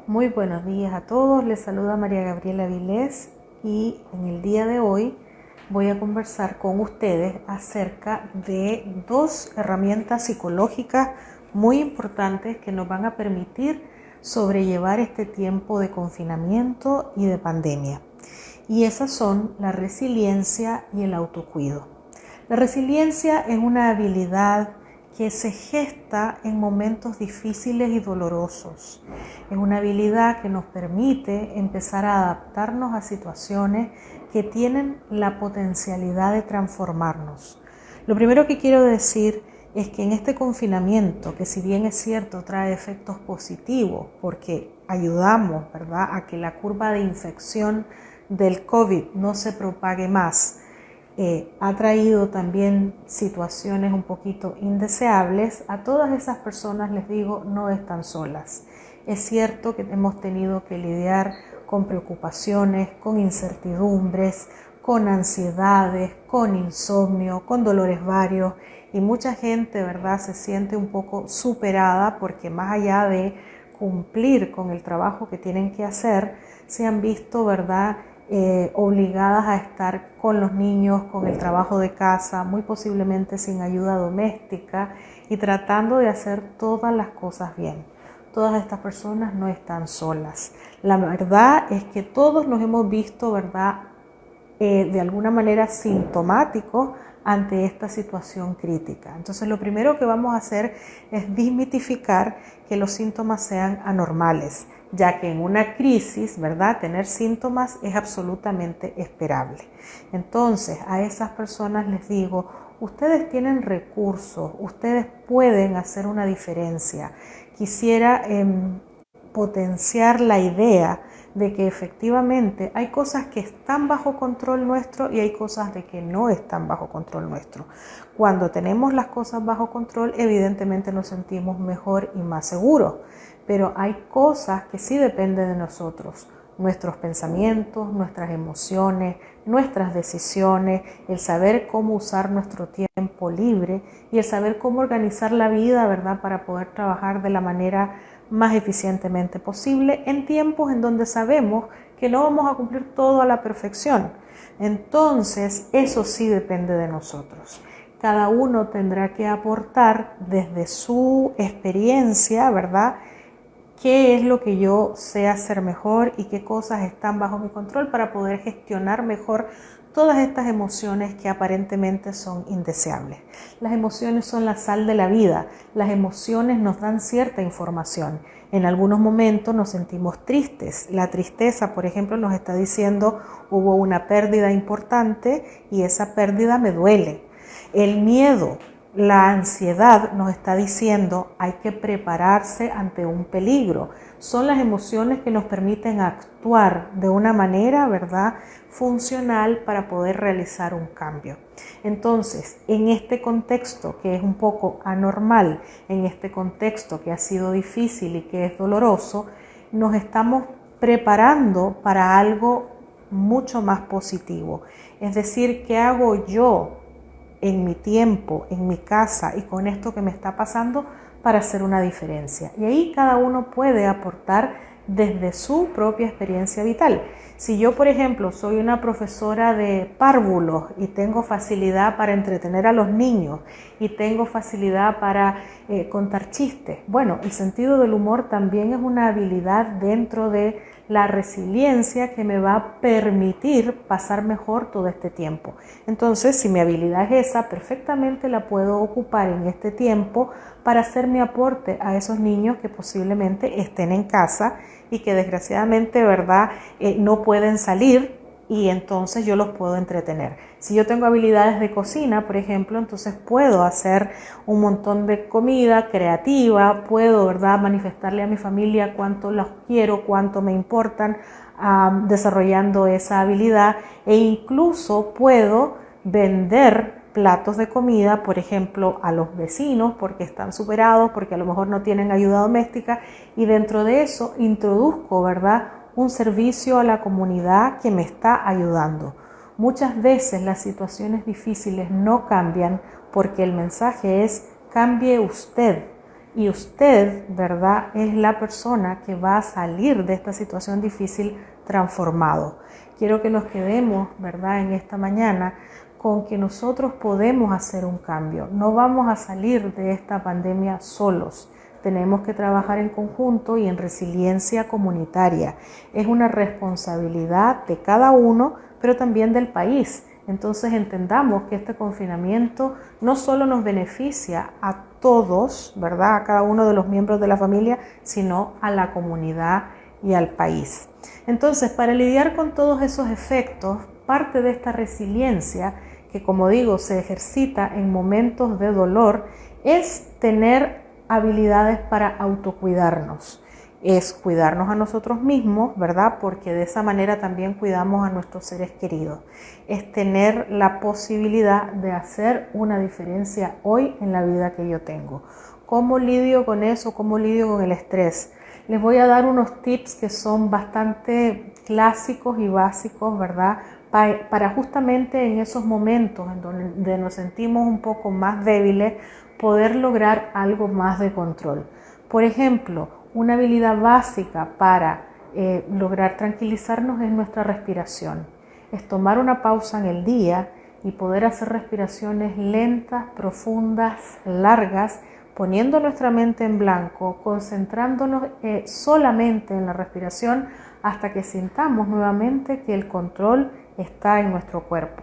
Muy buenos días a todos, les saluda María Gabriela Vilés y en el día de hoy voy a conversar con ustedes acerca de dos herramientas psicológicas muy importantes que nos van a permitir sobrellevar este tiempo de confinamiento y de pandemia. Y esas son la resiliencia y el autocuido. La resiliencia es una habilidad que se gesta en momentos difíciles y dolorosos. Es una habilidad que nos permite empezar a adaptarnos a situaciones que tienen la potencialidad de transformarnos. Lo primero que quiero decir es que en este confinamiento, que si bien es cierto trae efectos positivos porque ayudamos, ¿verdad?, a que la curva de infección del COVID no se propague más, ha traído también situaciones un poquito indeseables. A todas esas personas les digo, no están solas. Es cierto que hemos tenido que lidiar con preocupaciones, con incertidumbres, con ansiedades, con insomnio, con dolores varios, y mucha gente, ¿verdad?, se siente un poco superada porque más allá de cumplir con el trabajo que tienen que hacer, se han visto, ¿verdad?, obligadas a estar con los niños, con el trabajo de casa, muy posiblemente sin ayuda doméstica y tratando de hacer todas las cosas bien. Todas estas personas no están solas. La verdad es que todos nos hemos visto, ¿verdad?, de alguna manera sintomáticos ante esta situación crítica. Entonces, lo primero que vamos a hacer es desmitificar que los síntomas sean anormales, ya que en una crisis, ¿verdad?, tener síntomas es absolutamente esperable. Entonces, a esas personas les digo, ustedes tienen recursos, ustedes pueden hacer una diferencia. Quisiera potenciar la idea de que efectivamente hay cosas que están bajo control nuestro y hay cosas de que no están bajo control nuestro. Cuando tenemos las cosas bajo control, evidentemente nos sentimos mejor y más seguros, pero hay cosas que sí dependen de nosotros, nuestros pensamientos, nuestras emociones, nuestras decisiones, el saber cómo usar nuestro tiempo libre y el saber cómo organizar la vida, ¿verdad?, para poder trabajar de la manera más eficientemente posible en tiempos en donde sabemos que no vamos a cumplir todo a la perfección. Entonces, eso sí depende de nosotros. Cada uno tendrá que aportar desde su experiencia, ¿verdad?, qué es lo que yo sé hacer mejor y qué cosas están bajo mi control para poder gestionar mejor todas estas emociones que aparentemente son indeseables. Las emociones son la sal de la vida. Las emociones nos dan cierta información. En algunos momentos nos sentimos tristes. La tristeza, por ejemplo, nos está diciendo hubo una pérdida importante y esa pérdida me duele. El miedo, la ansiedad nos está diciendo hay que prepararse ante un peligro. Son las emociones que nos permiten actuar de una manera, ¿verdad?, funcional para poder realizar un cambio. Entonces, en este contexto que es un poco anormal, en este contexto que ha sido difícil y que es doloroso, nos estamos preparando para algo mucho más positivo. Es decir, ¿qué hago yo en mi tiempo, en mi casa y con esto que me está pasando para hacer una diferencia? Y ahí cada uno puede aportar desde su propia experiencia vital. Si yo, por ejemplo, soy una profesora de párvulos y tengo facilidad para entretener a los niños y tengo facilidad para contar chistes, bueno, el sentido del humor también es una habilidad dentro de la resiliencia que me va a permitir pasar mejor todo este tiempo. Entonces, si mi habilidad es esa, perfectamente la puedo ocupar en este tiempo para hacer mi aporte a esos niños que posiblemente estén en casa y que desgraciadamente, ¿verdad?, no pueden salir, y entonces yo los puedo entretener. Si yo tengo habilidades de cocina, por ejemplo, entonces puedo hacer un montón de comida creativa, puedo, ¿verdad?, manifestarle a mi familia cuánto los quiero, cuánto me importan, desarrollando esa habilidad, e incluso puedo vender platos de comida, por ejemplo, a los vecinos porque están superados, porque a lo mejor no tienen ayuda doméstica, y dentro de eso introduzco, ¿verdad?, un servicio a la comunidad que me está ayudando. Muchas veces las situaciones difíciles no cambian porque el mensaje es cambie usted y usted, ¿verdad?, es la persona que va a salir de esta situación difícil transformado. Quiero que nos quedemos, ¿verdad?, en esta mañana con que nosotros podemos hacer un cambio. No vamos a salir de esta pandemia solos. Tenemos que trabajar en conjunto y en resiliencia comunitaria. Es una responsabilidad de cada uno, pero también del país. Entonces entendamos que este confinamiento no solo nos beneficia a todos, ¿verdad?, a cada uno de los miembros de la familia, sino a la comunidad y al país. Entonces, para lidiar con todos esos efectos, parte de esta resiliencia, que como digo, se ejercita en momentos de dolor, es tener habilidades para autocuidarnos. Es cuidarnos a nosotros mismos, ¿verdad? Porque de esa manera también cuidamos a nuestros seres queridos. Es tener la posibilidad de hacer una diferencia hoy en la vida que yo tengo. ¿Cómo lidio con eso? ¿Cómo lidio con el estrés? Les voy a dar unos tips que son bastante clásicos y básicos, ¿verdad? Para justamente en esos momentos en donde nos sentimos un poco más débiles, poder lograr algo más de control. Por ejemplo, una habilidad básica para lograr tranquilizarnos es nuestra respiración. Es tomar una pausa en el día y poder hacer respiraciones lentas, profundas, largas, poniendo nuestra mente en blanco, concentrándonos solamente en la respiración hasta que sintamos nuevamente que el control está en nuestro cuerpo.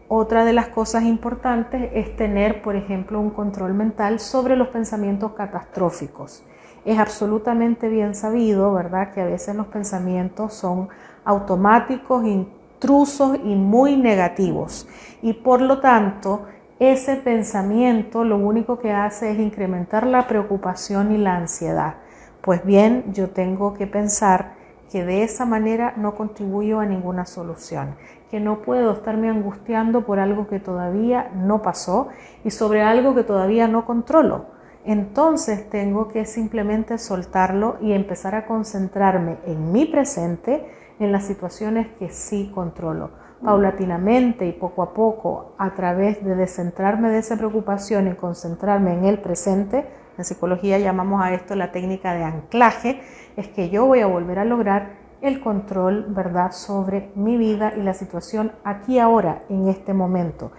Otra de las cosas importantes es tener, por ejemplo, un control mental sobre los pensamientos catastróficos. Es absolutamente bien sabido, ¿verdad?, que a veces los pensamientos son automáticos, intrusos y muy negativos. Y por lo tanto, ese pensamiento lo único que hace es incrementar la preocupación y la ansiedad. Pues bien, yo tengo que pensar que de esa manera no contribuyo a ninguna solución, que no puedo estarme angustiando por algo que todavía no pasó y sobre algo que todavía no controlo. Entonces tengo que simplemente soltarlo y empezar a concentrarme en mi presente, en las situaciones que sí controlo. Paulatinamente y poco a poco, a través de descentrarme de esa preocupación y concentrarme en el presente, en psicología llamamos a esto la técnica de anclaje, es que yo voy a volver a lograr el control, ¿verdad?, sobre mi vida y la situación aquí ahora, en este momento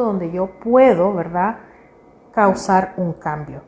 donde yo puedo, ¿verdad?, causar un cambio.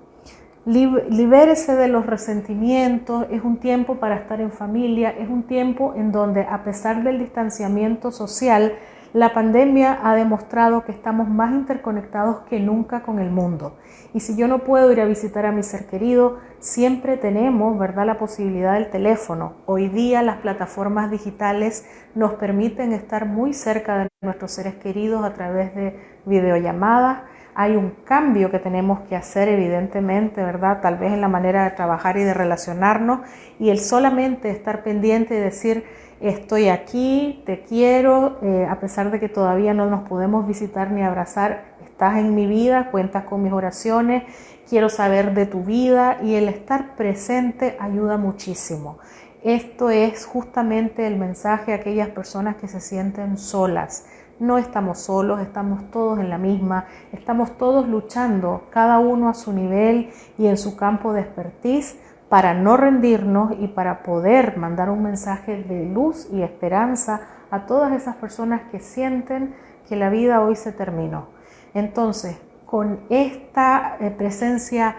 Libérese de los resentimientos, es un tiempo para estar en familia, es un tiempo en donde a pesar del distanciamiento social, la pandemia ha demostrado que estamos más interconectados que nunca con el mundo. Y si yo no puedo ir a visitar a mi ser querido, siempre tenemos, ¿verdad?, la posibilidad del teléfono. Hoy día las plataformas digitales nos permiten estar muy cerca de nuestros seres queridos a través de videollamadas. Hay un cambio que tenemos que hacer, evidentemente, ¿verdad?, tal vez en la manera de trabajar y de relacionarnos, y el solamente estar pendiente y decir estoy aquí, te quiero, a pesar de que todavía no nos podemos visitar ni abrazar, estás en mi vida, cuentas con mis oraciones, quiero saber de tu vida, y el estar presente ayuda muchísimo. Esto es justamente el mensaje a aquellas personas que se sienten solas. No estamos solos, estamos todos en la misma, estamos todos luchando, cada uno a su nivel y en su campo de expertise, para no rendirnos y para poder mandar un mensaje de luz y esperanza a todas esas personas que sienten que la vida hoy se terminó. Entonces, con esta presencia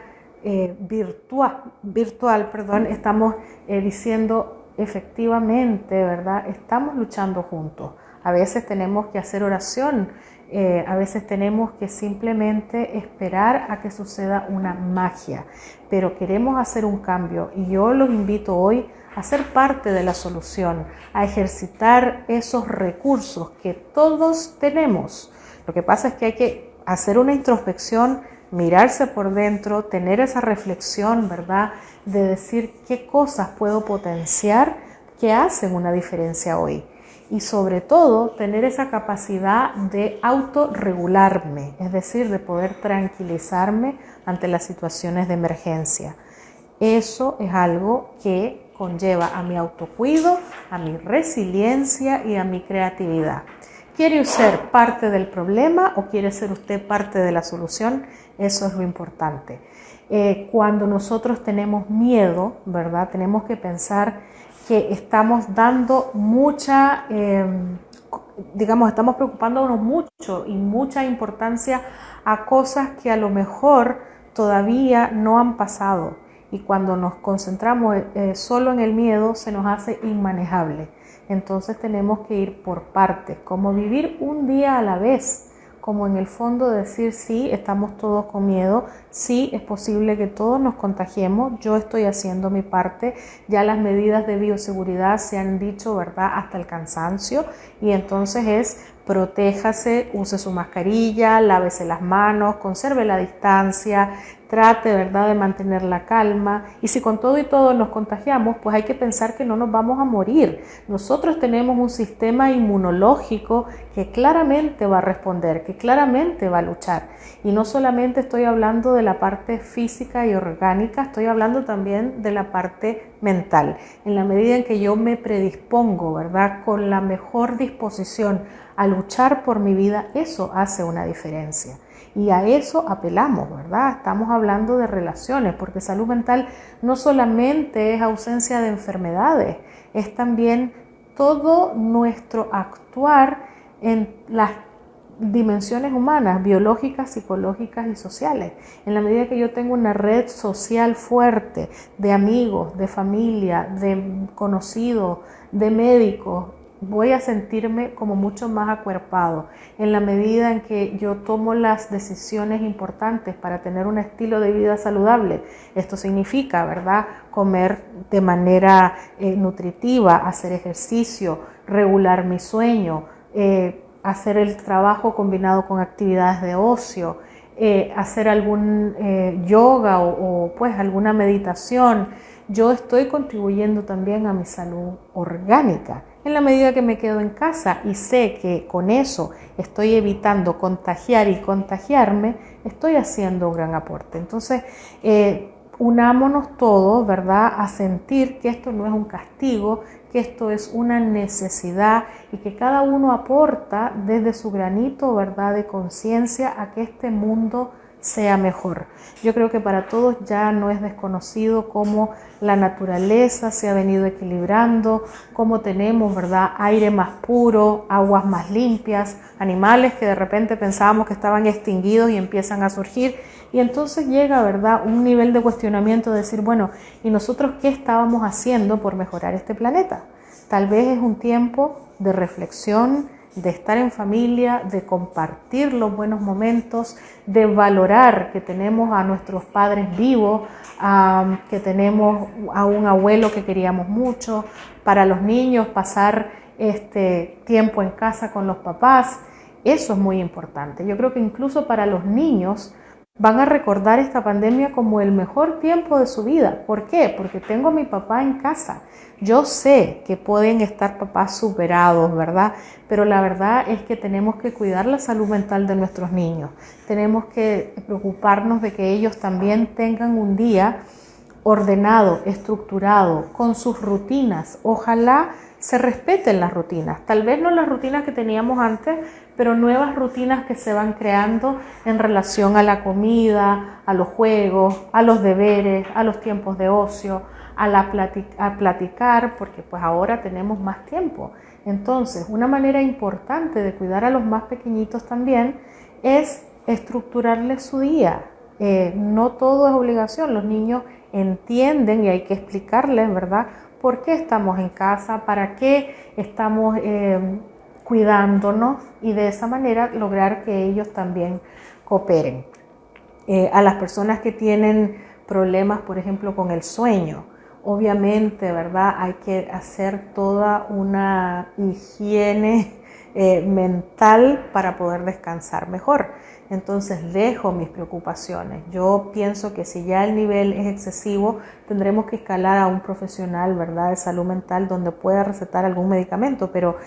virtual, estamos diciendo efectivamente, ¿verdad?, estamos luchando juntos. A veces tenemos que hacer oración, a veces tenemos que simplemente esperar a que suceda una magia, pero queremos hacer un cambio y yo los invito hoy a ser parte de la solución, a ejercitar esos recursos que todos tenemos. Lo que pasa es que hay que hacer una introspección, mirarse por dentro, tener esa reflexión, ¿verdad?, de decir qué cosas puedo potenciar que hacen una diferencia hoy. Y sobre todo tener esa capacidad de autorregularme, es decir, de poder tranquilizarme ante las situaciones de emergencia. Eso es algo que conlleva a mi autocuido, a mi resiliencia y a mi creatividad. ¿Quiere ser parte del problema o quiere ser usted parte de la solución? Eso es lo importante. Cuando nosotros tenemos miedo, ¿verdad? Tenemos que pensar que estamos dando estamos preocupándonos mucho y mucha importancia a cosas que a lo mejor todavía no han pasado. Y cuando nos concentramos solo en el miedo, se nos hace inmanejable. Entonces tenemos que ir por partes, como vivir un día a la vez, como en el fondo decir, sí, estamos todos con miedo, sí, es posible que todos nos contagiemos, yo estoy haciendo mi parte, ya las medidas de bioseguridad se han dicho, ¿verdad?, hasta el cansancio, y entonces es protéjase, use su mascarilla, lávese las manos, conserve la distancia, trate, ¿verdad?, de mantener la calma, y si con todo y todo nos contagiamos, pues hay que pensar que no nos vamos a morir. Nosotros tenemos un sistema inmunológico que claramente va a responder, que claramente va a luchar, y no solamente estoy hablando de la parte física y orgánica, estoy hablando también de la parte mental. En la medida en que yo me predispongo, ¿verdad?, con la mejor disposición a luchar por mi vida, eso hace una diferencia. Y a eso apelamos, ¿verdad? Estamos hablando de relaciones, porque salud mental no solamente es ausencia de enfermedades, es también todo nuestro actuar en las dimensiones humanas, biológicas, psicológicas y sociales. En la medida que yo tengo una red social fuerte de amigos, de familia, de conocidos, de médicos, voy a sentirme como mucho más acuerpado. En la medida en que yo tomo las decisiones importantes para tener un estilo de vida saludable, esto significa, ¿verdad?, comer de manera nutritiva, hacer ejercicio, regular mi sueño, hacer el trabajo combinado con actividades de ocio, hacer algún yoga o pues alguna meditación. Yo estoy contribuyendo también a mi salud orgánica. En la medida que me quedo en casa y sé que con eso estoy evitando contagiar y contagiarme, estoy haciendo un gran aporte. Entonces, unámonos todos, ¿verdad?, a sentir que esto no es un castigo, que esto es una necesidad y que cada uno aporta desde su granito, ¿verdad?, de conciencia a que este mundo sea mejor. Yo creo que para todos ya no es desconocido cómo la naturaleza se ha venido equilibrando, cómo tenemos, ¿verdad?, aire más puro, aguas más limpias, animales que de repente pensábamos que estaban extinguidos y empiezan a surgir. Y entonces llega, ¿verdad?, un nivel de cuestionamiento de decir, bueno, ¿y nosotros qué estábamos haciendo por mejorar este planeta? Tal vez es un tiempo de reflexión, de estar en familia, de compartir los buenos momentos, de valorar que tenemos a nuestros padres vivos, que tenemos a un abuelo que queríamos mucho, para los niños pasar tiempo en casa con los papás. Eso es muy importante. Yo creo que incluso para los niños van a recordar esta pandemia como el mejor tiempo de su vida. ¿Por qué? Porque tengo a mi papá en casa. Yo sé que pueden estar papás superados, ¿verdad? Pero la verdad es que tenemos que cuidar la salud mental de nuestros niños. Tenemos que preocuparnos de que ellos también tengan un día ordenado, estructurado, con sus rutinas. Ojalá se respeten las rutinas. Tal vez no las rutinas que teníamos antes, pero nuevas rutinas que se van creando en relación a la comida, a los juegos, a los deberes, a los tiempos de ocio, a platicar, porque pues ahora tenemos más tiempo. Entonces, una manera importante de cuidar a los más pequeñitos también es estructurarles su día. No todo es obligación, los niños entienden y hay que explicarles, ¿verdad?, por qué estamos en casa, para qué estamos cuidándonos y de esa manera lograr que ellos también cooperen. A las personas que tienen problemas, por ejemplo, con el sueño, obviamente, ¿verdad?, hay que hacer toda una higiene mental para poder descansar mejor. Entonces dejo mis preocupaciones. Yo pienso que si ya el nivel es excesivo, tendremos que escalar a un profesional, ¿verdad?, de salud mental donde pueda recetar algún medicamento, pero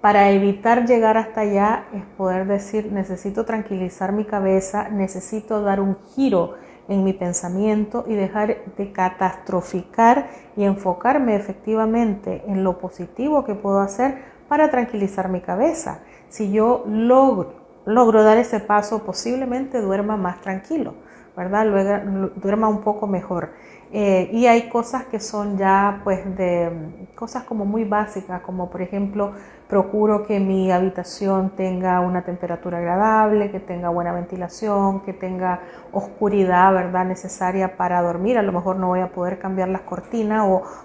para evitar llegar hasta allá es poder decir, necesito tranquilizar mi cabeza, necesito dar un giro en mi pensamiento y dejar de catastroficar y enfocarme efectivamente en lo positivo que puedo hacer para tranquilizar mi cabeza. Si yo logro dar ese paso, posiblemente duerma más tranquilo, ¿verdad? Luego duerma un poco mejor. Y hay cosas que son ya pues de cosas como muy básicas, como por ejemplo procuro que mi habitación tenga una temperatura agradable, que tenga buena ventilación, que tenga oscuridad, ¿verdad? Necesaria para dormir. A lo mejor no voy a poder cambiar las cortinas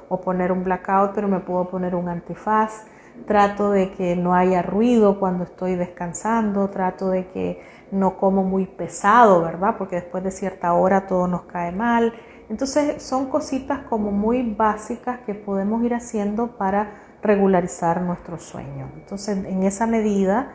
o poner un blackout, pero me puedo poner un antifaz. Trato de que no haya ruido cuando estoy descansando, trato de que no como muy pesado, ¿verdad? Porque después de cierta hora todo nos cae mal. Entonces son cositas como muy básicas que podemos ir haciendo para regularizar nuestro sueño. Entonces en esa medida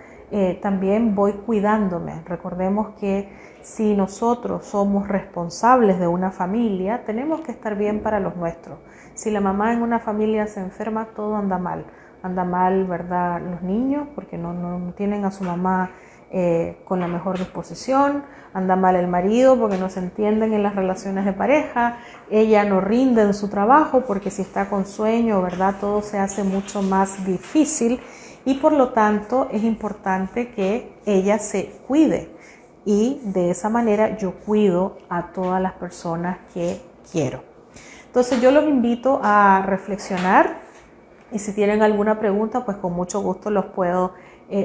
también voy cuidándome. Recordemos que si nosotros somos responsables de una familia, tenemos que estar bien para los nuestros. Si la mamá en una familia se enferma, todo anda mal. Anda mal, ¿verdad? Los niños, porque no tienen a su mamá con la mejor disposición. Anda mal el marido porque no se entienden en las relaciones de pareja. Ella no rinde en su trabajo porque si está con sueño, ¿verdad? Todo se hace mucho más difícil y por lo tanto es importante que ella se cuide. Y de esa manera yo cuido a todas las personas que quiero. Entonces yo los invito a reflexionar y si tienen alguna pregunta, pues con mucho gusto los puedo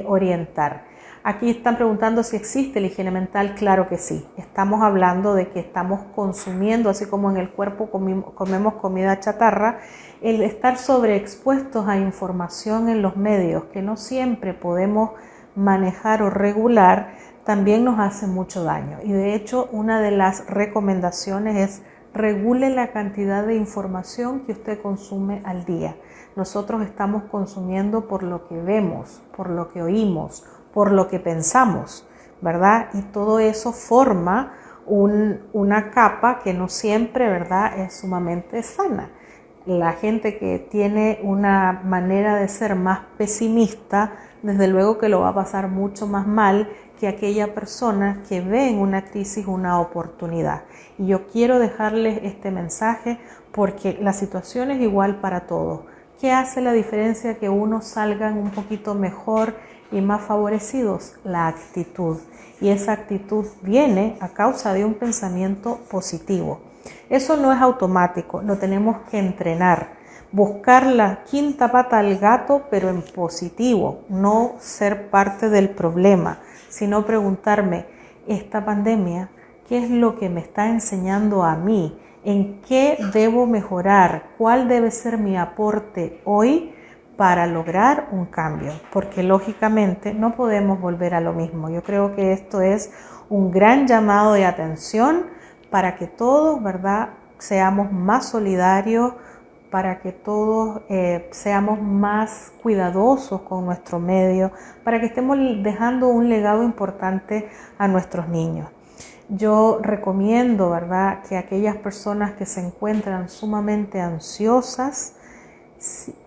orientar. Aquí están preguntando si existe la higiene mental. Claro que sí. Estamos hablando de que estamos consumiendo, así como en el cuerpo comemos comida chatarra, el estar sobreexpuestos a información en los medios que no siempre podemos manejar o regular, también nos hace mucho daño. Y de hecho, una de las recomendaciones es regule la cantidad de información que usted consume al día. Nosotros estamos consumiendo por lo que vemos, por lo que oímos, por lo que pensamos, ¿verdad? Y todo eso forma una capa que no siempre, ¿verdad?, es sumamente sana. La gente que tiene una manera de ser más pesimista, desde luego que lo va a pasar mucho más mal que aquella persona que ve en una crisis una oportunidad. Y yo quiero dejarles este mensaje porque la situación es igual para todos. ¿Qué hace la diferencia que unos salgan un poquito mejor y más favorecidos? La actitud. Y esa actitud viene a causa de un pensamiento positivo. Eso no es automático, lo tenemos que entrenar. Buscar la quinta pata al gato, pero en positivo. No ser parte del problema, sino preguntarme, esta pandemia, ¿qué es lo que me está enseñando a mí? ¿En qué debo mejorar? ¿Cuál debe ser mi aporte hoy para lograr un cambio? Porque lógicamente no podemos volver a lo mismo. Yo creo que esto es un gran llamado de atención para que todos, ¿verdad?, seamos más solidarios, para que todos seamos más cuidadosos con nuestro medio, para que estemos dejando un legado importante a nuestros niños. Yo recomiendo, ¿verdad?, que aquellas personas que se encuentran sumamente ansiosas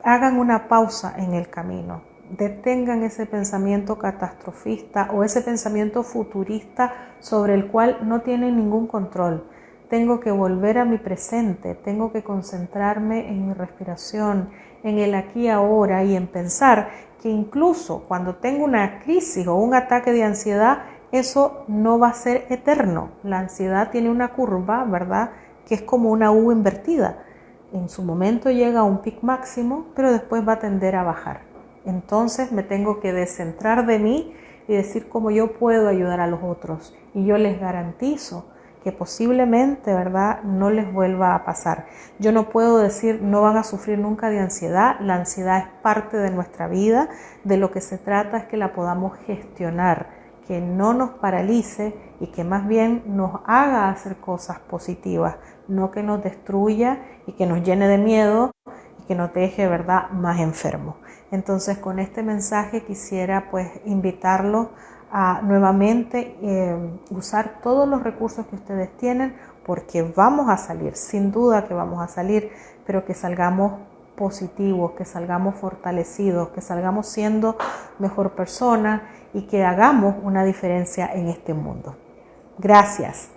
hagan una pausa en el camino, detengan ese pensamiento catastrofista o ese pensamiento futurista sobre el cual no tienen ningún control. Tengo que volver a mi presente, tengo que concentrarme en mi respiración, en el aquí y ahora y en pensar que incluso cuando tengo una crisis o un ataque de ansiedad, eso no va a ser eterno. La ansiedad tiene una curva, ¿verdad?, que es como una U invertida. En su momento llega a un pic máximo, pero después va a tender a bajar. Entonces me tengo que descentrar de mí y decir cómo yo puedo ayudar a los otros. Y yo les garantizo que posiblemente, ¿verdad?, no les vuelva a pasar. Yo no puedo decir no van a sufrir nunca de ansiedad. La ansiedad es parte de nuestra vida. De lo que se trata es que la podamos gestionar, que no nos paralice y que más bien nos haga hacer cosas positivas, no que nos destruya y que nos llene de miedo y que nos deje, ¿verdad?, más enfermos. Entonces con este mensaje quisiera pues invitarlos a nuevamente usar todos los recursos que ustedes tienen, porque vamos a salir, sin duda que vamos a salir, pero que salgamos positivos, que salgamos fortalecidos, que salgamos siendo mejor persona y que hagamos una diferencia en este mundo. Gracias.